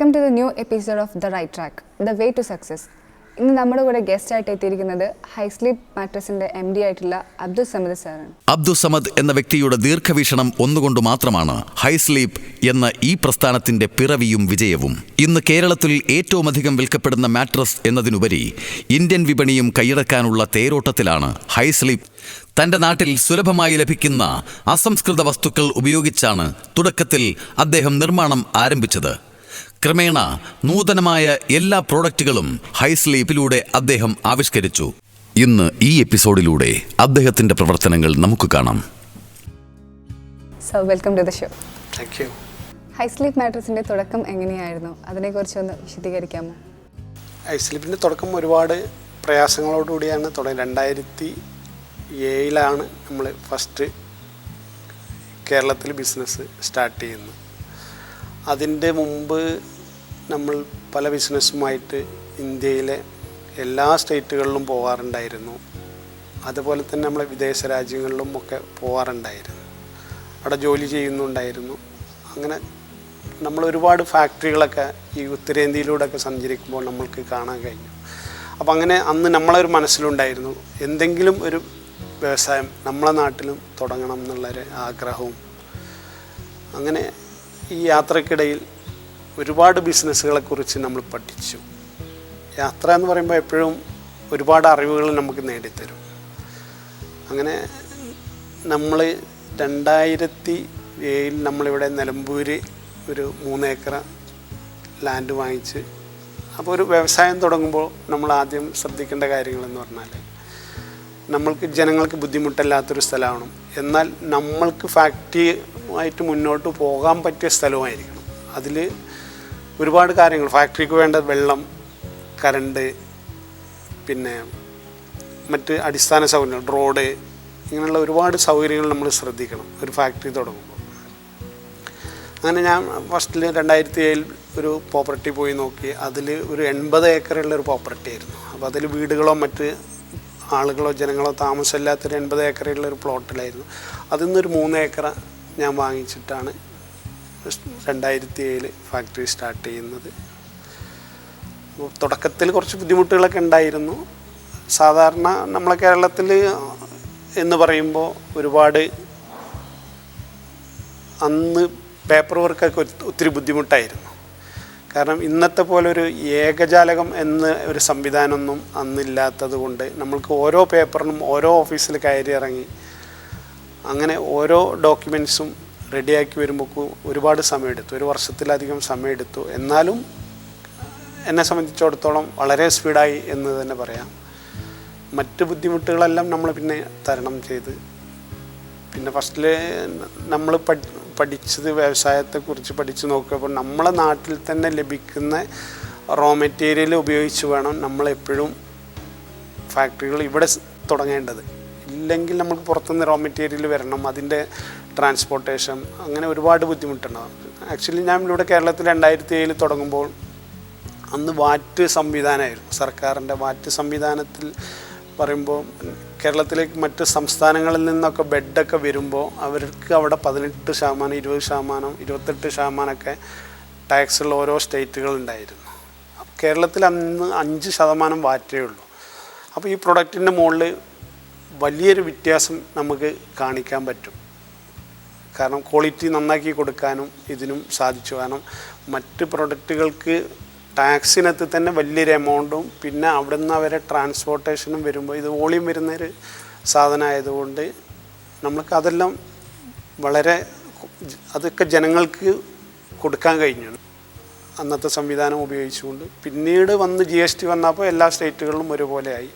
Welcome to the new episode of the right track the way to success. ഇന്ന് നമ്മുടെ കൂടെ guest ആയിട്ട് എത്തിയിരിക്കുന്നത് ഹൈസ്ലീപ്പ് മാട്രസിന്റെ MD ആയിട്ടുള്ള അബ്ദുൾ സമദ് സാറാണ്. അബ്ദുൾ സമദ് എന്ന വ്യക്തിയുടെ ദീർഘവീക്ഷണം ഒന്നുകൊണ്ട് മാത്രമാണ് ഹൈസ്ലീപ്പ് എന്ന ഈ പ്രസ്ഥാനത്തിന്റെ പിറവിയും വിജയവും. ഇന്ന് കേരളത്തിൽ ഏറ്റവും അധികം വിൽക്കപ്പെടുന്ന മാട്രസ് എന്നതിനുപരി ഇന്ത്യൻ വിപണിയും കൈയടക്കാനുള്ള തേരോട്ടത്തിലാണ് ഹൈസ്ലീപ്പ്. തന്റെ നാട്ടിൽ സുലഭമായി ലഭിക്കുന്ന അസംസ്കൃത വസ്തുക്കൾ ഉപയോഗിച്ചാണ് തുടക്കത്തിൽ അദ്ദേഹം നിർമ്മാണം ആരംഭിച്ചത്. ക്രമേണ നൂതനമായ എല്ലാ പ്രോഡക്റ്റുകളും ഹൈസ്ലീപ്പിലൂടെ അദ്ദേഹം ആവിഷ്കരിച്ചു. ഇന്ന് ഈ എപ്പിസോഡിലൂടെ അദ്ദേഹത്തിന്റെ പ്രവർത്തനങ്ങൾ നമുക്ക് കാണാം. So welcome to the show. Thank you. High Sleep മാട്രസിന്റെ തുടക്കം എങ്ങനെയായിരുന്നു? അതിനെക്കുറിച്ചൊന്ന് വിശദീകരിക്കാമോ? ഹൈസ്ലീപ്പിൻ്റെ തുടക്കം ഒരുപാട് പ്രയാസങ്ങളോടുകൂടിയാണ് തുടങ്ങി. 2007 നമ്മൾ ഫസ്റ്റ് കേരളത്തിൽ ബിസിനസ് സ്റ്റാർട്ട് ചെയ്യുന്നത്. അതിൻ്റെ മുമ്പ് നമ്മൾ പല ബിസിനസ്സുമായിട്ട് ഇന്ത്യയിലെ എല്ലാ സ്റ്റേറ്റുകളിലും പോകാറുണ്ടായിരുന്നു. അതുപോലെ തന്നെ നമ്മളെ വിദേശ രാജ്യങ്ങളിലും ഒക്കെ പോകാറുണ്ടായിരുന്നു. അവിടെ ജോലി ചെയ്യുന്നുണ്ടായിരുന്നു. അങ്ങനെ നമ്മൾ ഒരുപാട് ഫാക്ടറികളൊക്കെ ഈ ഉത്തരേന്ത്യയിലൂടെയൊക്കെ സഞ്ചരിക്കുമ്പോൾ നമ്മൾക്ക് കാണാൻ കഴിഞ്ഞു. അപ്പോൾ അങ്ങനെ അന്ന് നമ്മളൊരു മനസ്സിലുണ്ടായിരുന്നു എന്തെങ്കിലും ഒരു വ്യവസായം നമ്മളെ നാട്ടിലും തുടങ്ങണം എന്നുള്ളൊരു ആഗ്രഹവും. അങ്ങനെ ഈ യാത്രക്കിടയിൽ ഒരുപാട് ബിസിനസ്സുകളെക്കുറിച്ച് നമ്മൾ പഠിച്ചു. യാത്ര എന്ന് പറയുമ്പോൾ എപ്പോഴും ഒരുപാട് അറിവുകൾ നമുക്ക് നേടിത്തരും. അങ്ങനെ നമ്മൾ 2007 നമ്മളിവിടെ നിലമ്പൂർ ഒരു 3 ഏക്കർ ലാൻഡ് വാങ്ങിച്ച്. അപ്പോൾ ഒരു വ്യവസായം തുടങ്ങുമ്പോൾ നമ്മൾ ആദ്യം ശ്രദ്ധിക്കേണ്ട കാര്യങ്ങളെന്ന് പറഞ്ഞാൽ നമ്മൾക്ക് ജനങ്ങൾക്ക് ബുദ്ധിമുട്ടില്ലാത്തൊരു സ്ഥലമാണ്, എന്നാൽ നമ്മൾക്ക് ഫാക്ടറിയുമായിട്ട് മുന്നോട്ട് പോകാൻ പറ്റിയ സ്ഥലമായിരിക്കണം. അതിൽ ഒരുപാട് കാര്യങ്ങൾ, ഫാക്ടറിക്ക് വേണ്ട വെള്ളം, കറണ്ട്, പിന്നെ മറ്റ് അടിസ്ഥാന സൗകര്യങ്ങൾ, റോഡ്, ഇങ്ങനെയുള്ള ഒരുപാട് സൗകര്യങ്ങൾ നമ്മൾ ശ്രദ്ധിക്കണം ഒരു ഫാക്ടറി തുടങ്ങുമ്പോൾ. അങ്ങനെ ഞാൻ ഫസ്റ്റിൽ 2007 ഒരു പ്രോപ്പർട്ടി പോയി നോക്കി. അതിൽ ഒരു 80 ഏക്കറുള്ളൊരു പ്രോപ്പർട്ടി ആയിരുന്നു. അപ്പോൾ അതിൽ വീടുകളോ മറ്റ് ആളുകളോ ജനങ്ങളോ താമസമില്ലാത്തൊരു 80 ഏക്കറുള്ളൊരു പ്ലോട്ടിലായിരുന്നു. അതിൽ നിന്നൊരു 3 ഏക്കർ ഞാൻ വാങ്ങിച്ചിട്ടാണ് 2007 ഫാക്ടറി സ്റ്റാർട്ട് ചെയ്യുന്നത്. തുടക്കത്തിൽ കുറച്ച് ബുദ്ധിമുട്ടുകളൊക്കെ ഉണ്ടായിരുന്നു. സാധാരണ നമ്മളെ കേരളത്തിൽ എന്ന് പറയുമ്പോൾ ഒരുപാട് അന്ന് പേപ്പർ വർക്കൊക്കെ ഒത്തിരി ബുദ്ധിമുട്ടായിരുന്നു. കാരണം ഇന്നത്തെ പോലെ ഒരു ഏകജാലകം എന്ന ഒരു സംവിധാനമൊന്നും അന്നില്ലാത്തത് കൊണ്ട് നമ്മൾക്ക് ഓരോ പേപ്പറിനും ഓരോ ഓഫീസിൽ കയറി ഇറങ്ങി അങ്ങനെ ഓരോ ഡോക്യുമെൻറ്റ്സും റെഡിയാക്കി വരുമ്പോൾ ഒരുപാട് സമയമെടുത്തു. 1 വർഷത്തിലധികം സമയമെടുത്തു. എന്നാലും എന്നെ സംബന്ധിച്ചിടത്തോളം വളരെ സ്പീഡായി എന്ന് തന്നെ പറയാം. മറ്റ് ബുദ്ധിമുട്ടുകളെല്ലാം നമ്മൾ പിന്നെ തരണം ചെയ്ത്. പിന്നെ ഫസ്റ്റിൽ നമ്മൾ പഠിച്ചത് വ്യവസായത്തെക്കുറിച്ച് പഠിച്ച് നോക്കിയപ്പോൾ നമ്മളെ നാട്ടിൽ തന്നെ ലഭിക്കുന്ന റോ മെറ്റീരിയൽ ഉപയോഗിച്ച് വേണം നമ്മളെപ്പോഴും ഫാക്ടറികൾ ഇവിടെ തുടങ്ങേണ്ടത്. ഇല്ലെങ്കിൽ നമുക്ക് പുറത്തുനിന്ന് റോ മെറ്റീരിയൽ വരണം, അതിൻ്റെ ട്രാൻസ്പോർട്ടേഷൻ, അങ്ങനെ ഒരുപാട് ബുദ്ധിമുട്ടുണ്ടാകും. ആക്ച്വലി ഞാൻ ഇവിടെ കേരളത്തിൽ 2007 തുടങ്ങുമ്പോൾ അന്ന് വാറ്റ് സംവിധാനമായിരുന്നു. സർക്കാരിൻ്റെ വാറ്റ് സംവിധാനത്തിൽ പറയുമ്പോൾ കേരളത്തിലേക്ക് മറ്റ് സംസ്ഥാനങ്ങളിൽ നിന്നൊക്കെ ബെഡൊക്കെ വരുമ്പോൾ അവർക്ക് അവിടെ 18%, 20%, 28% ടാക്സുള്ള ഓരോ സ്റ്റേറ്റുകളുണ്ടായിരുന്നു. അപ്പോൾ കേരളത്തിൽ അന്ന് 5% വാറ്റേ ഉള്ളൂ. അപ്പോൾ ഈ പ്രൊഡക്റ്റിൻ്റെ മുകളിൽ വലിയൊരു വ്യത്യാസം നമുക്ക് കാണിക്കാൻ പറ്റും. കാരണം ക്വാളിറ്റി നന്നാക്കി കൊടുക്കാനും ഇതിനും സാധിച്ചു. കാരണം മറ്റ് പ്രൊഡക്റ്റുകൾക്ക് ടാക്സിനകത്ത് തന്നെ വലിയൊരു എമൗണ്ടും പിന്നെ അവിടെ നിന്ന് അവരെ ട്രാൻസ്പോർട്ടേഷനും വരുമ്പോൾ ഇത് വോളിയം വരുന്നൊരു സാധനമായതുകൊണ്ട് നമ്മൾക്ക് അതെല്ലാം അതൊക്കെ ജനങ്ങൾക്ക് കൊടുക്കാൻ കഴിഞ്ഞു അന്നത്തെ സംവിധാനം ഉപയോഗിച്ചുകൊണ്ട്. പിന്നീട് വന്ന് GST വന്നപ്പോൾ എല്ലാ സ്റ്റേറ്റുകളിലും ഒരുപോലെയായി.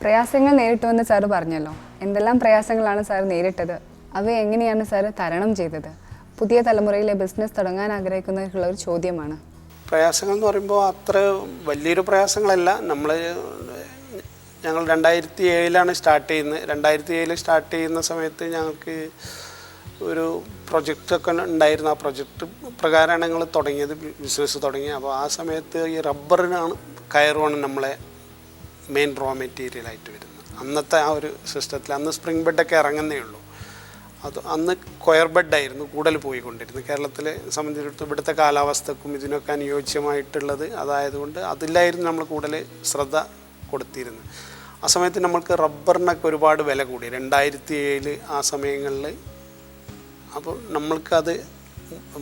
പ്രയാസങ്ങൾ നേരിട്ടുവെന്ന് സാറ് പറഞ്ഞല്ലോ. എന്തെല്ലാം പ്രയാസങ്ങളാണ് സാർ നേരിട്ടത്? അവ എങ്ങനെയാണ് സാർ തരണം ചെയ്തത്? പുതിയ തലമുറയിലെ ബിസിനസ് തുടങ്ങാൻ ആഗ്രഹിക്കുന്നവർക്കുള്ള ഒരു ചോദ്യമാണ്. പ്രയാസങ്ങൾ എന്ന് പറയുമ്പോൾ അത്ര വലിയൊരു പ്രയാസങ്ങളല്ല. ഞങ്ങൾ 2007 സ്റ്റാർട്ട് ചെയ്യുന്നത്. 2007 സ്റ്റാർട്ട് ചെയ്യുന്ന സമയത്ത് ഞങ്ങൾക്ക് ഒരു പ്രൊജക്റ്റൊക്കെ ഉണ്ടായിരുന്നു. ആ പ്രൊജക്റ്റ് പ്രകാരമാണ് ഞങ്ങൾ തുടങ്ങിയത്, ബിസിനസ് തുടങ്ങി. അപ്പോൾ ആ സമയത്ത് ഈ കയറുമാണ് നമ്മളെ മെയിൻ റോ മെറ്റീരിയലായിട്ട് വരുന്നത്. അന്നത്തെ ആ ഒരു സിസ്റ്റത്തിൽ അന്ന് സ്പ്രിംഗ് ബെഡൊക്കെ ഇറങ്ങുന്നേ ഉള്ളൂ. അത് അന്ന് കൊയർ ബെഡായിരുന്നു കൂടുതൽ പോയിക്കൊണ്ടിരുന്നത്. കേരളത്തിലെ സംബന്ധിച്ചിടത്തോളം ഇവിടുത്തെ കാലാവസ്ഥക്കും ഇതിനൊക്കെ അനുയോജ്യമായിട്ടുള്ളത് അതായതുകൊണ്ട് അതിലായിരുന്നു നമ്മൾ കൂടുതൽ ശ്രദ്ധ കൊടുത്തിരുന്നത്. ആ സമയത്ത് നമ്മൾക്ക് റബ്ബറിനൊക്കെ ഒരുപാട് വില കൂടി 2007 ആ സമയങ്ങളിൽ. അപ്പോൾ നമ്മൾക്കത്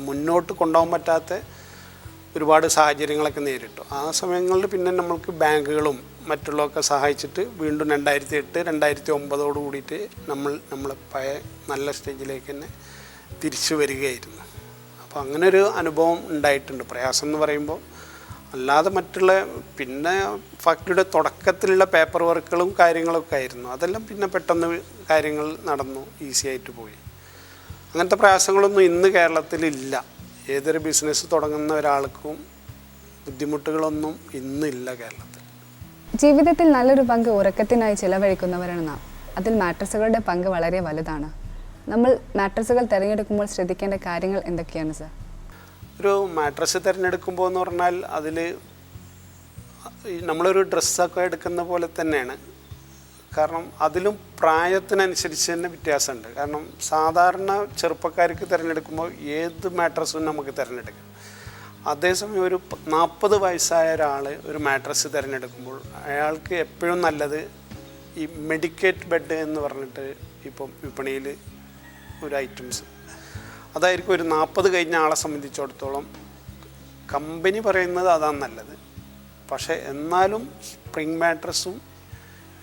മുന്നോട്ട് കൊണ്ടുപോകാൻ പറ്റാത്ത ഒരുപാട് സാഹചര്യങ്ങളൊക്കെ നേരിട്ടു. ആ സമയങ്ങളിൽ പിന്നെ നമ്മൾക്ക് ബാങ്കുകളും മറ്റുള്ളതൊക്കെ സഹായിച്ചിട്ട് വീണ്ടും 2008 2009 കൂടിയിട്ട് നമ്മൾ പഴയ നല്ല സ്റ്റേജിലേക്ക് തന്നെ തിരിച്ചു വരികയായിരുന്നു. അപ്പോൾ അങ്ങനെ ഒരു അനുഭവം ഉണ്ടായിട്ടുണ്ട്. പ്രയാസം എന്ന് പറയുമ്പോൾ അല്ലാതെ മറ്റുള്ള പിന്നെ ഫാക്ടറിയുടെ തുടക്കത്തിലുള്ള പേപ്പർ വർക്കുകളും കാര്യങ്ങളൊക്കെ ആയിരുന്നു. അതെല്ലാം പിന്നെ പെട്ടെന്ന് കാര്യങ്ങൾ നടന്നു, ഈസി ആയിട്ട് പോയി. അങ്ങനത്തെ പ്രയാസങ്ങളൊന്നും ഇന്ന് കേരളത്തിലില്ല. ഏതൊരു ബിസിനസ് തുടങ്ങുന്ന ഒരാൾക്കും ബുദ്ധിമുട്ടുകളൊന്നും ഇന്നില്ല കേരളത്തിൽ. ജീവിതത്തിൽ നല്ലൊരു പങ്ക് ഉറക്കത്തിനായി ചിലവഴിക്കുന്നവരാണ് നാം. അതിൽ മാട്രസുകളുടെ പങ്ക് വളരെ വലുതാണ്. നമ്മൾ മാട്രസുകൾ തിരഞ്ഞെടുക്കുമ്പോൾ ശ്രദ്ധിക്കേണ്ട കാര്യങ്ങൾ എന്തൊക്കെയാണ് സർ? ഒരു മാട്രസ് തിരഞ്ഞെടുക്കുമ്പോൾ എന്ന് പറഞ്ഞാൽ അതിൽ നമ്മളൊരു ഡ്രസ്സൊക്കെ എടുക്കുന്ന പോലെ തന്നെയാണ്. കാരണം അതിലും പ്രായത്തിനനുസരിച്ച് തന്നെ വ്യത്യാസമുണ്ട്. കാരണം സാധാരണ ചെറുപ്പക്കാർക്ക് തിരഞ്ഞെടുക്കുമ്പോൾ ഏത് മാട്രസും നമുക്ക് തിരഞ്ഞെടുക്കാം. അതേസമയം ഒരു 40 വയസ്സായ ഒരാൾ ഒരു മാട്രസ് തിരഞ്ഞെടുക്കുമ്പോൾ അയാൾക്ക് എപ്പോഴും നല്ലത് ഈ മെഡിക്കേറ്റ് ബെഡ് എന്ന് പറഞ്ഞിട്ട് ഇപ്പം വിപണിയിൽ ഒരു ഐറ്റംസ് അതായിരിക്കും ഒരു 40 കഴിഞ്ഞ ആളെ സംബന്ധിച്ചിടത്തോളം കമ്പനി പറയുന്നത് അതാണ് നല്ലത്. പക്ഷേ എന്നാലും സ്പ്രിംഗ് മാട്രസും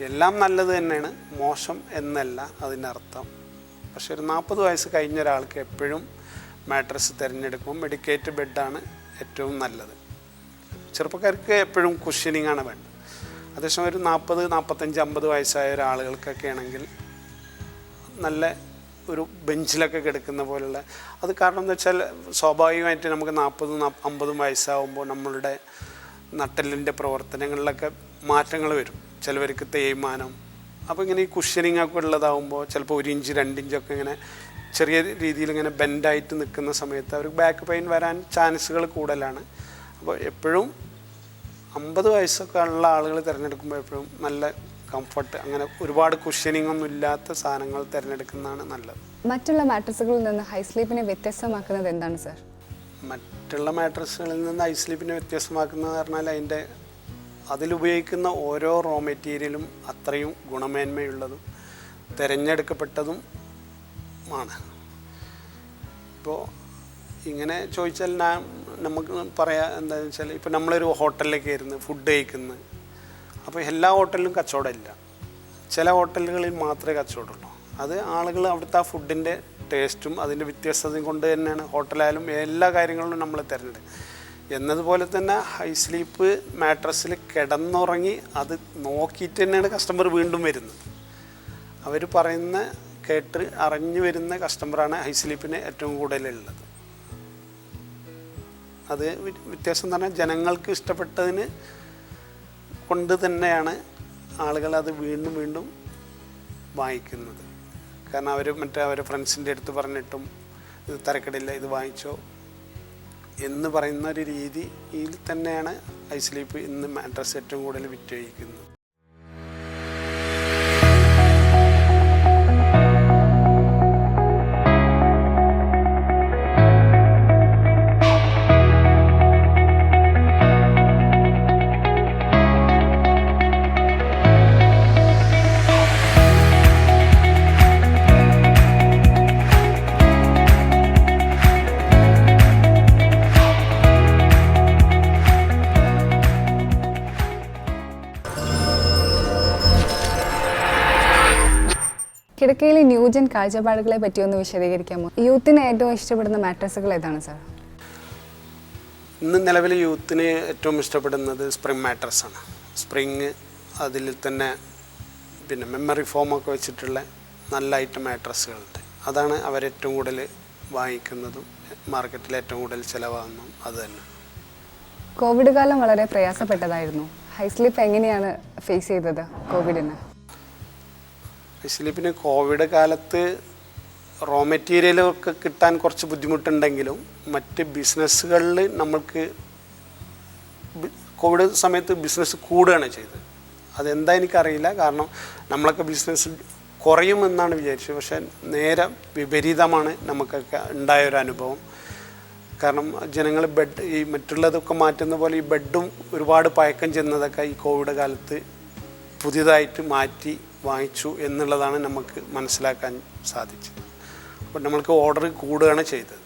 എല്ലാം നല്ലത് തന്നെയാണ്, മോശം എന്നല്ല അതിനർത്ഥം. പക്ഷേ ഒരു 40 വയസ്സ് കഴിഞ്ഞ ഒരാൾക്ക് എപ്പോഴും മാട്രസ് തിരഞ്ഞെടുക്കുമ്പോൾ മെഡിക്കേറ്റ് ബെഡാണ് ഏറ്റവും നല്ലത്. ചെറുപ്പക്കാർക്ക് എപ്പോഴും കുഷ്യനിങ് ആണ് വേണ്ടത്. അതേസമയം ഒരു 40, 45, 50 വയസ്സായ ഒരാളുകൾക്കൊക്കെ ആണെങ്കിൽ നല്ല ഒരു ബെഞ്ചിലൊക്കെ കിടക്കുന്ന പോലുള്ള അത്. കാരണം എന്ന് വെച്ചാൽ സ്വാഭാവികമായിട്ട് നമുക്ക് 40, 50 വയസ്സാകുമ്പോൾ നമ്മളുടെ നട്ടെല്ലിൻ്റെ പ്രവർത്തനങ്ങളിലൊക്കെ മാറ്റങ്ങൾ വരും. ചിലവർക്ക് തേയ്മാനം. അപ്പോൾ ഇങ്ങനെ ഈ കുഷ്യനിങ് ഒക്കെ ഉള്ളതാകുമ്പോൾ ചിലപ്പോൾ 1 ഇഞ്ച് 2 ഇഞ്ചൊക്കെ ഇങ്ങനെ ചെറിയ രീതിയിൽ ഇങ്ങനെ ബെൻഡായിട്ട് നിൽക്കുന്ന സമയത്ത് അവർക്ക് ബാക്ക് പെയിൻ വരാൻ ചാൻസുകൾ കൂടുതലാണ്. അപ്പോൾ എപ്പോഴും 50 വയസ്സൊക്കെ ഉള്ള ആളുകൾ തിരഞ്ഞെടുക്കുമ്പോൾ എപ്പോഴും നല്ല കംഫർട്ട്, അങ്ങനെ ഒരുപാട് കുഷ്യനിങ് ഒന്നും ഇല്ലാത്ത സാധനങ്ങൾ തിരഞ്ഞെടുക്കുന്നതാണ് നല്ലത്. മറ്റുള്ള മാട്രസുകളിൽ നിന്ന് ഹൈ സ്ലീപ്പിനെ വ്യത്യസ്തമാക്കുന്നത് എന്താണ് സർ? മറ്റുള്ള മാട്രസുകളിൽ നിന്ന് ഹൈ സ്ലീപ്പിനെ വ്യത്യസ്തമാക്കുന്നത് പറഞ്ഞാൽ അതിലുപയോഗിക്കുന്ന ഓരോ റോ മെറ്റീരിയലും അത്രയും ഗുണമേന്മയുള്ളതും തിരഞ്ഞെടുക്കപ്പെട്ടതും ആണ്. ഇപ്പോൾ ഇങ്ങനെ ചോദിച്ചാൽ നമുക്ക് പറയാം എന്താണെന്ന് വെച്ചാൽ, ഇപ്പോൾ നമ്മളൊരു ഹോട്ടലിലേക്ക് ഇരുന്ന് ഫുഡ് കഴിക്കുന്നു. അപ്പോൾ എല്ലാ ഹോട്ടലിലും കച്ചവടമില്ല, ചില ഹോട്ടലുകളിൽ മാത്രമേ കച്ചവടമുള്ളൂ. അത് ആളുകൾ അവിടുത്തെ ആ ഫുഡിൻ്റെ ടേസ്റ്റും അതിൻ്റെ വ്യത്യസ്തതയും കൊണ്ട് തന്നെയാണ് ഹോട്ടലായാലും എല്ലാ കാര്യങ്ങളിലും നമ്മൾ തിരഞ്ഞെടുക്കുക. എന്നതുപോലെ തന്നെ ഹൈ സ്ലീപ്പ് മാട്രസിൽ കിടന്നുറങ്ങി അത് നോക്കിയിട്ട് തന്നെയാണ് കസ്റ്റമർ വീണ്ടും വരുന്നത്. അവർ പറയുന്ന കേട്ട് അറിഞ്ഞു വരുന്ന കസ്റ്റമറാണ് ഹൈ സ്ലീപ്പിന് ഏറ്റവും കൂടുതലുള്ളത്. അത് വ്യത്യാസം എന്ന് പറഞ്ഞാൽ ജനങ്ങൾക്ക് ഇഷ്ടപ്പെട്ടതിന് കൊണ്ട് തന്നെയാണ് ആളുകൾ അത് വീണ്ടും വീണ്ടും വാങ്ങിക്കുന്നത്. കാരണം അവർ അവരുടെ ഫ്രണ്ട്സിൻ്റെ അടുത്ത് പറഞ്ഞിട്ടും ഇത് തരക്കടില്ല, ഇത് വാങ്ങിച്ചോ എന്ന് പറയുന്ന ഒരു രീതിയിൽ തന്നെയാണ് ഹൈ സ്ലീപ്പ് ഇന്ന് മാട്രസ് ഏറ്റവും കൂടുതൽ വിറ്റഴിക്കുന്നത്. കിടക്കയിലെ ന്യൂജൻ കാഴ്ചപ്പാടുകളെ പറ്റി ഒന്ന് വിശദീകരിക്കാമോ? യൂത്തിന് ഏറ്റവും ഇഷ്ടപ്പെടുന്ന മാട്രസുകൾ ഏതാണ് സാർ? ഇന്ന് നിലവിൽ യൂത്തിന് ഏറ്റവും ഇഷ്ടപ്പെടുന്നത് സ്പ്രിംഗ് മാട്രസാണ്. സ്പ്രിങ് അതിൽ തന്നെ പിന്നെ മെമ്മറി ഫോമൊക്കെ വെച്ചിട്ടുള്ള നല്ല ഐറ്റം മാട്രസുകളുണ്ട്. അതാണ് അവരേറ്റവും കൂടുതൽ വാങ്ങിക്കുന്നതും മാർക്കറ്റിൽ ഏറ്റവും കൂടുതൽ ചിലവാകുന്നതും അത് തന്നെ. കോവിഡ് കാലം വളരെ പ്രയാസപ്പെട്ടതായിരുന്നു. ഹൈ സ്ലീപ്പ് എങ്ങനെയാണ് ഫേസ് ചെയ്തത് കോവിഡിന്? ഹൈ സ്ലീപ്പിന് കോവിഡ് കാലത്ത് റോ മെറ്റീരിയലൊക്കെ കിട്ടാൻ കുറച്ച് ബുദ്ധിമുട്ടുണ്ടെങ്കിലും മറ്റ് ബിസിനസ്സുകളിൽ നമ്മൾക്ക് കോവിഡ് സമയത്ത് ബിസിനസ് കൂടുകയാണ് ചെയ്തത്. അതെന്താ എനിക്കറിയില്ല. കാരണം നമ്മളൊക്കെ ബിസിനസ് കുറയുമെന്നാണ് വിചാരിച്ചത്. പക്ഷേ നേരെ വിപരീതമാണ് നമുക്കൊക്കെ ഉണ്ടായൊരു അനുഭവം. കാരണം ജനങ്ങൾ ബെഡ് ഈ മറ്റുള്ളതൊക്കെ മാറ്റുന്ന പോലെ ഈ ബെഡും ഒരുപാട് പഴക്കം ചെന്നതൊക്കെ ഈ കോവിഡ് കാലത്ത് പുതിയതായിട്ട് മാറ്റി വാങ്ങിച്ചു എന്നുള്ളതാണ് നമുക്ക് മനസ്സിലാക്കാൻ സാധിച്ചത്. അപ്പോൾ നമ്മൾക്ക് ഓർഡർ കൂടുകയാണ് ചെയ്തത്.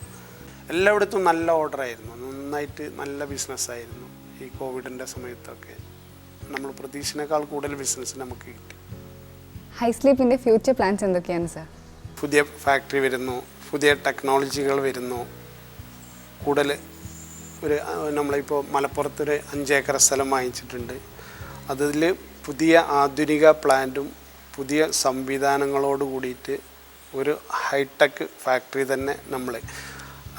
എല്ലായിടത്തും നല്ല ഓർഡറായിരുന്നു, നന്നായിട്ട് നല്ല ബിസിനസ്സായിരുന്നു. ഈ കോവിഡിൻ്റെ സമയത്തൊക്കെ നമ്മൾ പ്രതീക്ഷിച്ചതിനേക്കാൾ കൂടുതൽ ബിസിനസ് നമുക്ക് കിട്ടി. ഹൈസ്ലീപ്പിൻ്റെ ഫ്യൂച്ചർ പ്ലാൻസ് എന്തൊക്കെയാണ് സാർ? പുതിയ ഫാക്ടറി വരുന്നു, പുതിയ ടെക്നോളജികൾ വരുന്നു. കൂടുതൽ നമ്മളിപ്പോൾ മലപ്പുറത്തൊരു 5 ഏക്കർ സ്ഥലം വാങ്ങിച്ചിട്ടുണ്ട്. അതിൽ പുതിയ ആധുനിക പ്ലാന്റും പുതിയ സംവിധാനങ്ങളോട് കൂടിയിട്ട് ഒരു ഹൈടെക് ഫാക്ടറി തന്നെ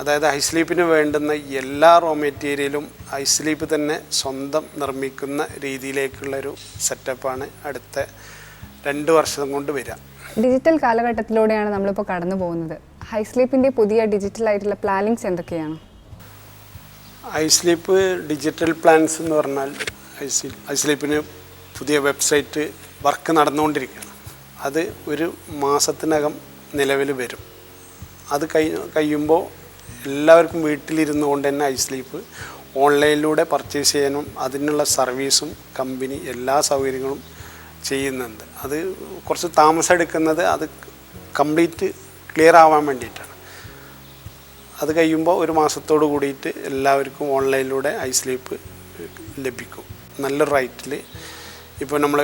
അതായത് ഹൈസ്ലീപ്പിന് വേണ്ടുന്ന എല്ലാ റോ മെറ്റീരിയലും ഹൈസ്ലീപ്പ് തന്നെ സ്വന്തം നിർമ്മിക്കുന്ന രീതിയിലേക്കുള്ളൊരു സെറ്റപ്പാണ് അടുത്ത 2 വർഷം കൊണ്ട് വരിക. ഡിജിറ്റൽ കാലഘട്ടത്തിലൂടെയാണ് നമ്മളിപ്പോൾ കടന്നു പോകുന്നത്. ഹൈസ്ലീപ്പിൻ്റെ പുതിയ ഡിജിറ്റൽ ആയിട്ടുള്ള പ്ലാനിങ്സ് എന്തൊക്കെയാണ്? ഹൈസ്ലീപ്പ് ഡിജിറ്റൽ പ്ലാൻസ് എന്ന് പറഞ്ഞാൽ ഹൈസ്ലീപ്പിന് പുതിയ വെബ്സൈറ്റ് വർക്ക് നടന്നുകൊണ്ടിരിക്കുകയാണ്. അത് ഒരു മാസത്തിനകം നിലവിൽ വരും. അത് കഴിയുമ്പോൾ എല്ലാവർക്കും വീട്ടിലിരുന്നു കൊണ്ട് തന്നെ ഹൈസ്ലീപ്പ് ഓൺലൈനിലൂടെ പർച്ചേസ് ചെയ്യാനും അതിനുള്ള സർവീസും കമ്പനി എല്ലാ സൗകര്യങ്ങളും ചെയ്യുന്നുണ്ട്. അത് കുറച്ച് താമസം എടുക്കുന്നത് അത് കംപ്ലീറ്റ് ക്ലിയർ ആവാൻ വേണ്ടിയിട്ടാണ്. അത് കഴിയുമ്പോൾ ഒരു മാസത്തോട് കൂടിയിട്ട് എല്ലാവർക്കും ഓൺലൈനിലൂടെ ഹൈസ്ലീപ്പ് ലഭിക്കും. നല്ല റേറ്റിൽ ഇപ്പോൾ നമ്മൾ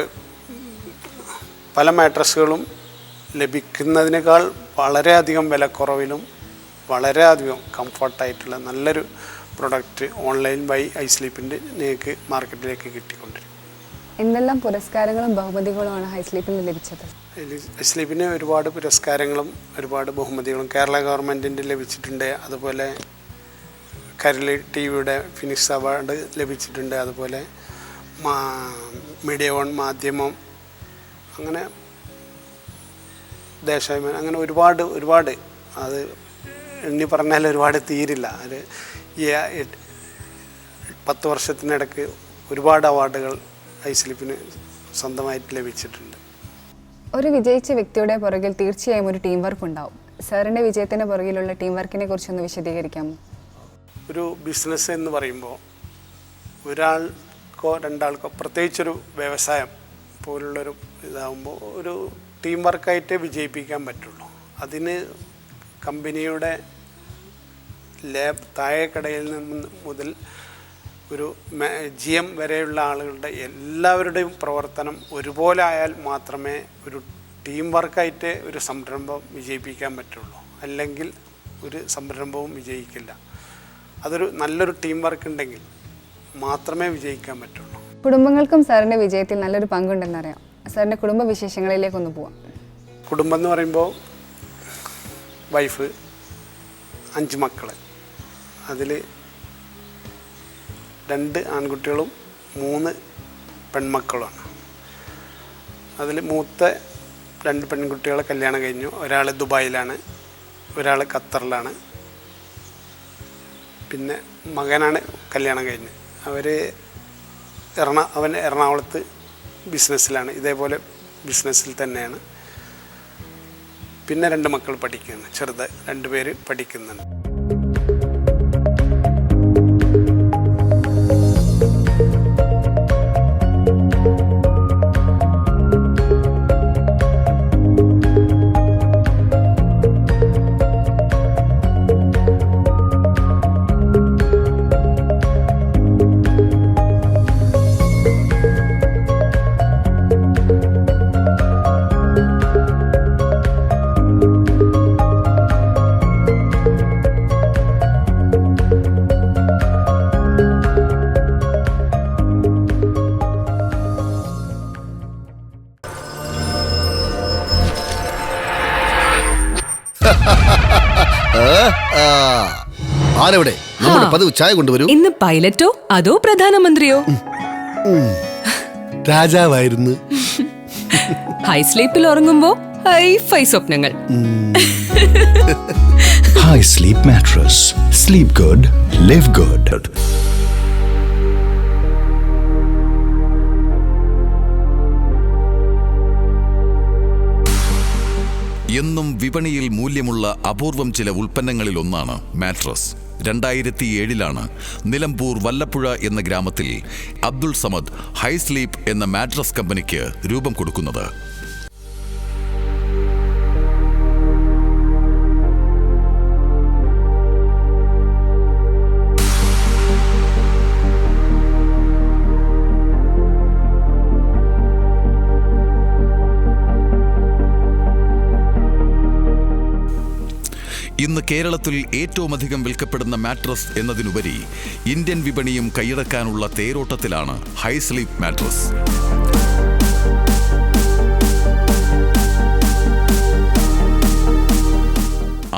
പല മാട്രസുകളും ലഭിക്കുന്നതിനേക്കാൾ വളരെയധികം വിലക്കുറവിലും വളരെയധികം കംഫർട്ടായിട്ടുള്ള നല്ലൊരു പ്രൊഡക്റ്റ് ഓൺലൈൻ വഴി ഹൈസ്ലീപ്പിൻ്റെ നിങ്ങൾക്ക് മാർക്കറ്റിലേക്ക് കിട്ടിക്കൊണ്ടിരിക്കും. എന്തെല്ലാം പുരസ്കാരങ്ങളും ബഹുമതികളുമാണ് ഹൈസ്ലീപ്പിന് ലഭിച്ചത്? ഹൈസ്ലീപ്പിന് ഒരുപാട് പുരസ്കാരങ്ങളും ഒരുപാട് ബഹുമതികളും കേരള ഗവൺമെൻറ്റിൻ്റെ ലഭിച്ചിട്ടുണ്ട്. അതുപോലെ കരളി ടി വിയുടെ ഫിനിക്സ് അവാർഡ് ലഭിച്ചിട്ടുണ്ട്. അതുപോലെ മീഡിയ വൺ മാധ്യമം, അങ്ങനെ ദേശാഭിമാനി, അങ്ങനെ ഒരുപാട് അത് എണ്ണി പറഞ്ഞാൽ ഒരുപാട് തീരില്ല. അത് ഈ 10 വർഷത്തിനിടയ്ക്ക് ഒരുപാട് അവാർഡുകൾ ഹൈസ്ലീപ്പിന് സ്വന്തമായിട്ട് ലഭിച്ചിട്ടുണ്ട്. ഒരു വിജയിച്ച വ്യക്തിയുടെ പുറകിൽ തീർച്ചയായും ഒരു ടീം വർക്ക് ഉണ്ടാവും. സാറിൻ്റെ വിജയത്തിൻ്റെ പുറകിലുള്ള ടീം വർക്കിനെ കുറിച്ചൊന്ന് വിശദീകരിക്കാമോ? ഒരു ബിസിനസ് എന്ന് പറയുമ്പോൾ ഒരാൾക്കോ രണ്ടാൾക്കോ, പ്രത്യേകിച്ചൊരു വ്യവസായം പോലുള്ളൊരു ഇതാകുമ്പോൾ ഒരു ടീം വർക്കായിട്ടേ വിജയിപ്പിക്കാൻ പറ്റുള്ളൂ. അതിന് കമ്പനിയുടെ താഴെക്കടയിൽ നിന്ന് മുതൽ ഒരു GM വരെയുള്ള ആളുകളുടെ എല്ലാവരുടെയും പ്രവർത്തനം ഒരുപോലെ ആയാൽ മാത്രമേ ഒരു ടീം വർക്കായിട്ട് ഒരു സംരംഭം വിജയിപ്പിക്കാൻ പറ്റുള്ളൂ. അല്ലെങ്കിൽ ഒരു സംരംഭവും വിജയിക്കില്ല. അതൊരു നല്ലൊരു ടീം വർക്ക് ഉണ്ടെങ്കിൽ മാത്രമേ വിജയിക്കാൻ പറ്റുള്ളൂ. കുടുംബങ്ങൾക്കും സാറിൻ്റെ വിജയത്തിൽ നല്ലൊരു പങ്കുണ്ടെന്നറിയാം. സാറിൻ്റെ കുടുംബ വിശേഷങ്ങളിലേക്കൊന്ന് പോവാം. കുടുംബം എന്ന് പറയുമ്പോൾ വൈഫ്, 5 മക്കൾ. അതിൽ 2 ആൺകുട്ടികളും 3 പെൺമക്കളുമാണ്. അതിൽ മൂത്ത 2 പെൺകുട്ടികളെ കല്യാണം കഴിഞ്ഞു. ഒരാൾ ദുബായിലാണ്, ഒരാൾ ഖത്തറിലാണ്. പിന്നെ മകനാണ് കല്യാണം കഴിഞ്ഞ്. അവൻ എറണാകുളത്ത് ബിസിനസ്സിലാണ്, ഇതേപോലെ ബിസിനസ്സിൽ തന്നെയാണ്. പിന്നെ 2 മക്കൾ പഠിക്കുന്നു, ചെറുത് 2 പേര് പഠിക്കുന്നുണ്ട്. ആരെവിടെ? നമ്മുടെ പതിവ് ചായ കൊണ്ടുവരൂ. ഇന്ന് പൈലറ്റോ അതോ പ്രധാനമന്ത്രിയോ? രാജാവായിരുന്നു. ഹൈ സ്ലീപ്പിൽ ഉറങ്ങുമ്പോ ഹൈ സ്വപ്നങ്ങൾ. High Sleep Mattress. Sleep good, live good. എന്നും വിപണിയിൽ മൂല്യമുള്ള അപൂർവം ചില ഉൽപ്പന്നങ്ങളിലൊന്നാണ് മാട്രസ്. 2007 നിലമ്പൂർ വല്ലപ്പുഴ എന്ന ഗ്രാമത്തിൽ അബ്ദുൾ സമദ് ഹൈ സ്ലീപ്പ് എന്ന മാട്രസ് കമ്പനിക്ക് രൂപം കൊടുക്കുന്നത്. ഇന്ന് കേരളത്തിൽ ഏറ്റവുമധികം വിൽക്കപ്പെടുന്ന മാട്രസ് എന്നതിനുപരി ഇന്ത്യൻ വിപണിയും കൈയടക്കാനുള്ള തേരോട്ടത്തിലാണ് ഹൈ സ്ലീപ്പ് മാട്രസ്.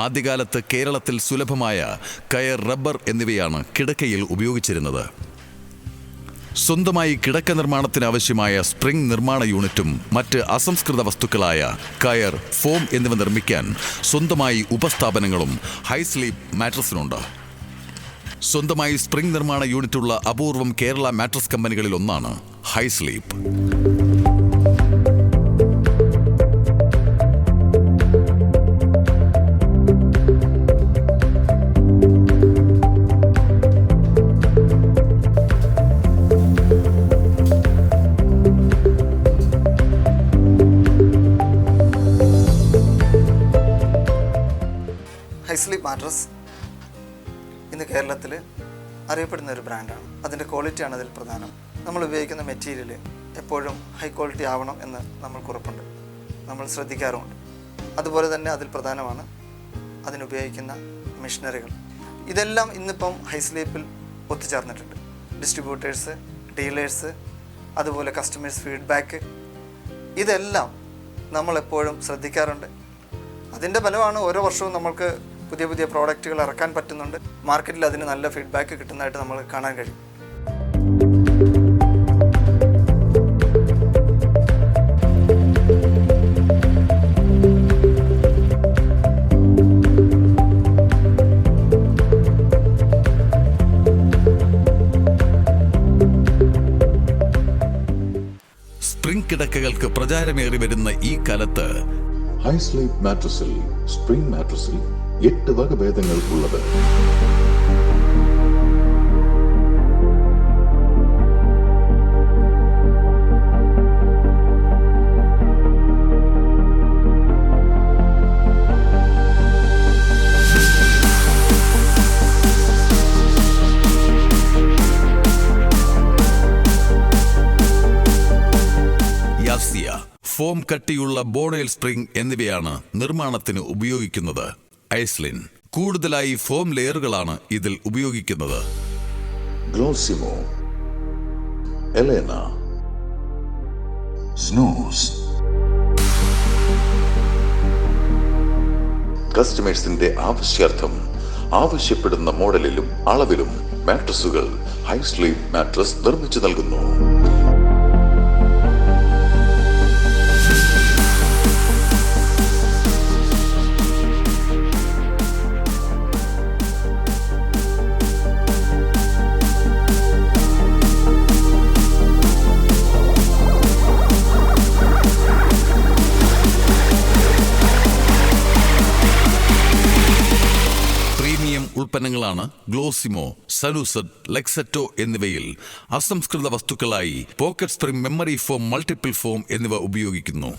ആദ്യകാലത്ത് കേരളത്തിൽ സുലഭമായ കയർ, റബ്ബർ എന്നിവയാണ് കിടക്കയിൽ ഉപയോഗിച്ചിരുന്നത്. സ്വന്തമായി കിടക്ക നിർമ്മാണത്തിന് ആവശ്യമായ സ്പ്രിംഗ് നിർമ്മാണ യൂണിറ്റും മറ്റ് അസംസ്കൃത വസ്തുക്കളായ കയർ, ഫോം എന്നിവ നിർമ്മിക്കാൻ സ്വന്തമായി ഉപസ്ഥാപനങ്ങളും ഹൈ സ്ലീപ്പ് മാട്രസിനുണ്ട്. സ്വന്തമായി സ്പ്രിംഗ് നിർമ്മാണ യൂണിറ്റുള്ള അപൂർവം കേരള മാട്രസ് കമ്പനികളിൽ ഒന്നാണ് high sleep. High Sleep mattress ഇന്ന് കേരളത്തിൽ അറിയപ്പെടുന്ന ഒരു ബ്രാൻഡാണ്. അതിൻ്റെ ക്വാളിറ്റിയാണ് അതിൽ പ്രധാനം. നമ്മൾ ഉപയോഗിക്കുന്ന മെറ്റീരിയൽ എപ്പോഴും ഹൈ ക്വാളിറ്റി ആവണം എന്ന് നമ്മൾക്ക് ഉറപ്പുണ്ട്, നമ്മൾ ശ്രദ്ധിക്കാറുമുണ്ട്. അതുപോലെ തന്നെ അതിൽ പ്രധാനമാണ് അതിനുപയോഗിക്കുന്ന മെഷീനറികൾ. ഇതെല്ലാം ഇന്നിപ്പം ഹൈ സ്ലീപ്പിൽ ഒത്തുചേർന്നിട്ടുണ്ട്. ഡിസ്ട്രിബ്യൂട്ടേഴ്സ്, ഡീലേഴ്സ്, അതുപോലെ കസ്റ്റമേഴ്സ് ഫീഡ്ബാക്ക്, ഇതെല്ലാം നമ്മളെപ്പോഴും ശ്രദ്ധിക്കാറുണ്ട്. അതിൻ്റെ ഫലമാണ് ഓരോ വർഷവും നമ്മൾക്ക് പുതിയ പുതിയ പ്രോഡക്റ്റുകൾ ഇറക്കാൻ പറ്റുന്നുണ്ട്. മാർക്കറ്റിൽ അതിന് നല്ല ഫീഡ്ബാക്ക് കിട്ടുന്നതായിട്ട് നമ്മൾ കാണാൻ കഴിയും. സ്പ്രിംഗ് കിടക്കകൾക്ക് പ്രചാരമേറി വരുന്ന ഈ കാലത്ത് ഹൈ സ്ലീപ്പ് മാട്രസിൽ, സ്പ്രിംഗ് മാട്രസിൽ 8 വകഭേദങ്ങൾ ഉള്ളത്. യാസിയ, ഫോം കട്ടിയുള്ള ബോണേൽ സ്പ്രിംഗ് എന്നിവയാണ് നിർമ്മാണത്തിന് ഉപയോഗിക്കുന്നത്. ഐസ്ലിൻ, കൂടുതലായി ഫോം ലെയറുകളാണ് ഇതിൽ ഉപയോഗിക്കുന്നത്. ഗ്ലോസിമോ, എലേന, സ്നൂസ്. കസ്റ്റമേഴ്സിന്റെ ആവശ്യാർത്ഥം ആവശ്യപ്പെടുന്ന മോഡലിലും അളവിലും മാട്രസുകൾ ഹൈ സ്ലീപ്പ് മാട്രസ് നിർമ്മിച്ചു നൽകുന്നു. ഉൽപ്പന്നങ്ങളാണ് ഗ്ലോസിമോ, സലൂസഡ്, ലെക്സറ്റോ എന്നിവയിൽ അസംസ്കൃത വസ്തുക്കളായി pocket spring, memory foam, multiple foam എന്നിവ ഉപയോഗിക്കുന്നു.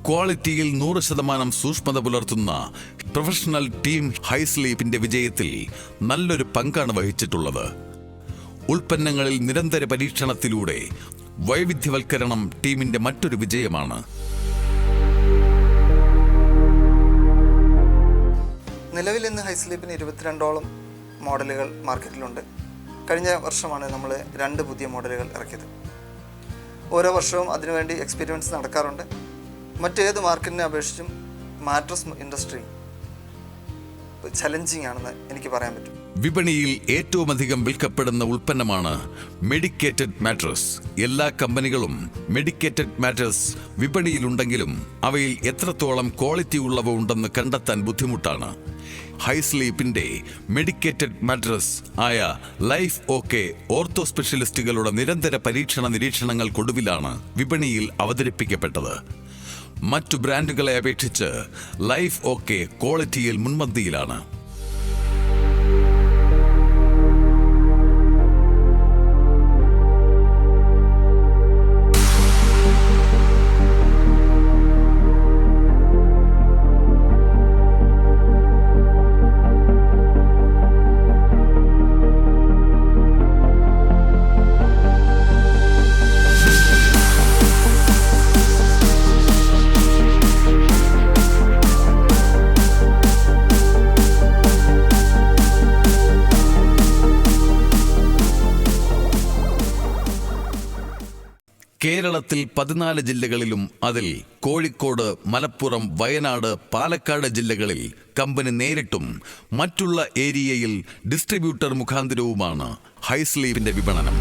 ക്വാളിറ്റിയിൽ 100% സൂക്ഷ്മത പുലർത്തുന്ന പ്രൊഫഷണൽ ടീം ഹൈ സ്ലീപ്പിന്റെ വിജയത്തിൽ നല്ലൊരു പങ്കാണ് വഹിച്ചിട്ടുള്ളത്. ഉൽപ്പന്നങ്ങളിൽ നിരന്തര പരീക്ഷണത്തിലൂടെ വൈവിധ്യവൽക്കരണം ടീമിന്റെ മറ്റൊരു വിജയമാണ്. നിലവിൽ ഇന്ന് ഹൈ സ്ലീപ്പിന് 22ഓളം മോഡലുകൾ മാർക്കറ്റിലുണ്ട്. കഴിഞ്ഞ വർഷമാണ് നമ്മൾ 2 പുതിയ മോഡലുകൾ ഇറക്കിയത്. ഓരോ വർഷവും അതിനുവേണ്ടി എക്സ്പെരിമെൻറ്റ്സ് നടക്കാറുണ്ട്. മറ്റേത് മാർക്കറ്റിനെ അപേക്ഷിച്ചും മാട്രസ് ഇൻഡസ്ട്രി ചലഞ്ചിങ് ആണെന്ന് എനിക്ക് പറയാൻ പറ്റും. വിപണിയിൽ ഏറ്റവും അധികം വിൽക്കപ്പെടുന്ന ഉൽപ്പന്നമാണ് മെഡിക്കേറ്റഡ് മാട്രസ്. എല്ലാ കമ്പനികളും മെഡിക്കേറ്റഡ് മാട്രസ് വിപണിയിലുണ്ടെങ്കിലും അവയിൽ എത്രത്തോളം ക്വാളിറ്റി ഉള്ളവ ഉണ്ടെന്ന് കണ്ടെത്താൻ ബുദ്ധിമുട്ടാണ്. ഹൈസ്ലീപ്പിന്റെ മെഡിക്കേറ്റഡ് മാട്രസ് ആയ ലൈഫ് ഓക്കെ ഓർത്തോ സ്പെഷ്യലിസ്റ്റുകളുടെ നിരന്തര പരീക്ഷണ നിരീക്ഷണങ്ങൾക്കൊടുവിലാണ് വിപണിയിൽ അവതരിപ്പിക്കപ്പെട്ടത്. മറ്റു ബ്രാൻഡുകളെ അപേക്ഷിച്ച് ലൈഫ് ഓക്കെ ക്വാളിറ്റിയിൽ മുൻപന്തിയിലാണ്. കേരളത്തിൽ 14 ജില്ലകളിലും അതിൽ കോഴിക്കോട്, മലപ്പുറം, വയനാട്, പാലക്കാട് ജില്ലകളിൽ കമ്പനി നേരിട്ടും മറ്റുള്ള ഏരിയയിൽ ഡിസ്ട്രിബ്യൂട്ടർ മുഖാന്തരവുമാണ് ഹൈസ്ലീപ്പിന്റെ വിപണനം.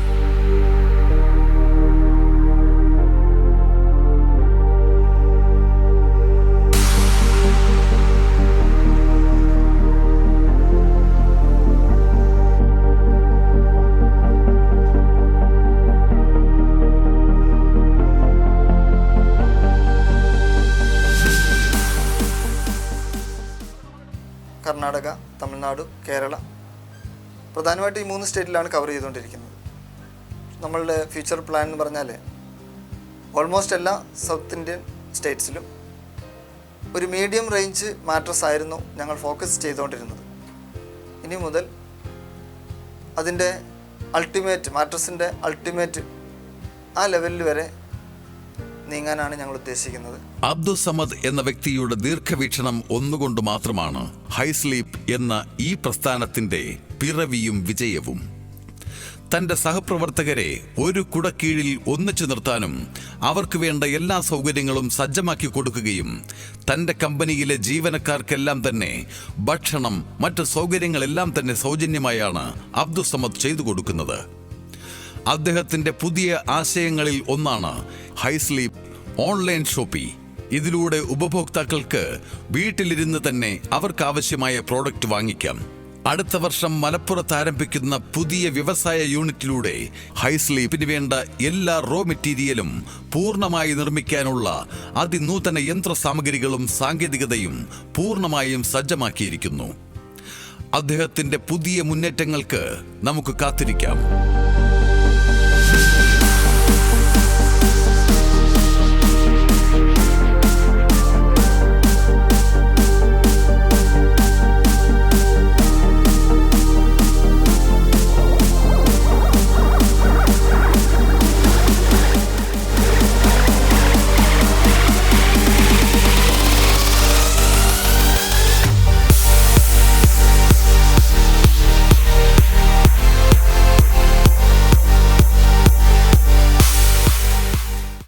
കർണാടക, തമിഴ്നാട്, കേരള, പ്രധാനമായിട്ട് ഈ 3 സ്റ്റേറ്റിലാണ് കവർ ചെയ്തുകൊണ്ടിരിക്കുന്നത്. നമ്മളുടെ ഫ്യൂച്ചർ പ്ലാൻ എന്ന് പറഞ്ഞാൽ ഓൾമോസ്റ്റ് എല്ലാ സൗത്ത് ഇന്ത്യൻ സ്റ്റേറ്റ്സിലും ഒരു മീഡിയം റേഞ്ച് മാട്രസ് ആയിരുന്നു ഞങ്ങൾ ഫോക്കസ് ചെയ്തുകൊണ്ടിരുന്നത്. ഇനി മുതൽ അതിൻ്റെ അൾട്ടിമേറ്റ് മാട്രസിൻ്റെ അൾട്ടിമേറ്റ് ആ ലെവലിൽ വരെ നീങ്ങാനാണ് ഞങ്ങൾ ഉദ്ദേശിക്കുന്നത്. അബ്ദുസമദ് എന്ന വ്യക്തിയുടെ ദീർഘവീക്ഷണം ഒന്നുകൊണ്ട് മാത്രമാണ് ഹൈസ്ലീപ്പ് എന്ന ഈ പ്രസ്ഥാനത്തിന്റെ പിറവിയും വിജയവും. തന്റെ സഹപ്രവർത്തകരെ ഒരു കുടക്കീഴിൽ ഒന്നിച്ചു നിർത്താനും അവർക്ക് വേണ്ട എല്ലാ സൗകര്യങ്ങളും സജ്ജമാക്കി കൊടുക്കുകയും തന്റെ കമ്പനിയിലെ ജീവനക്കാർക്കെല്ലാം തന്നെ ഭക്ഷണം, മറ്റ് സൗകര്യങ്ങളെല്ലാം തന്നെ സൗജന്യമായാണ് അബ്ദുസമദ് ചെയ്തു കൊടുക്കുന്നത്. അദ്ദേഹത്തിന്റെ പുതിയ ആശയങ്ങളിൽ ഒന്നാണ് ഹൈസ്ലീപ്പ് ഓൺലൈൻ ഷോപ്പിംഗ്. ഇതിലൂടെ ഉപഭോക്താക്കൾക്ക് വീട്ടിലിരുന്ന് തന്നെ അവർക്കാവശ്യമായ പ്രോഡക്റ്റ് വാങ്ങിക്കാം. അടുത്ത വർഷം മലപ്പുറത്ത് ആരംഭിക്കുന്ന പുതിയ വ്യവസായ യൂണിറ്റിലൂടെ ഹൈസ്ലീപ്പിന് വേണ്ട എല്ലാ റോ മെറ്റീരിയലും പൂർണ്ണമായി നിർമ്മിക്കാനുള്ള അതിനൂതന യന്ത്ര സാമഗ്രികളും സാങ്കേതികതയും പൂർണ്ണമായും സജ്ജമാക്കിയിരിക്കുന്നു. അദ്ദേഹത്തിന്റെ പുതിയ മുന്നേറ്റങ്ങൾക്ക് നമുക്ക് കാത്തിരിക്കാം.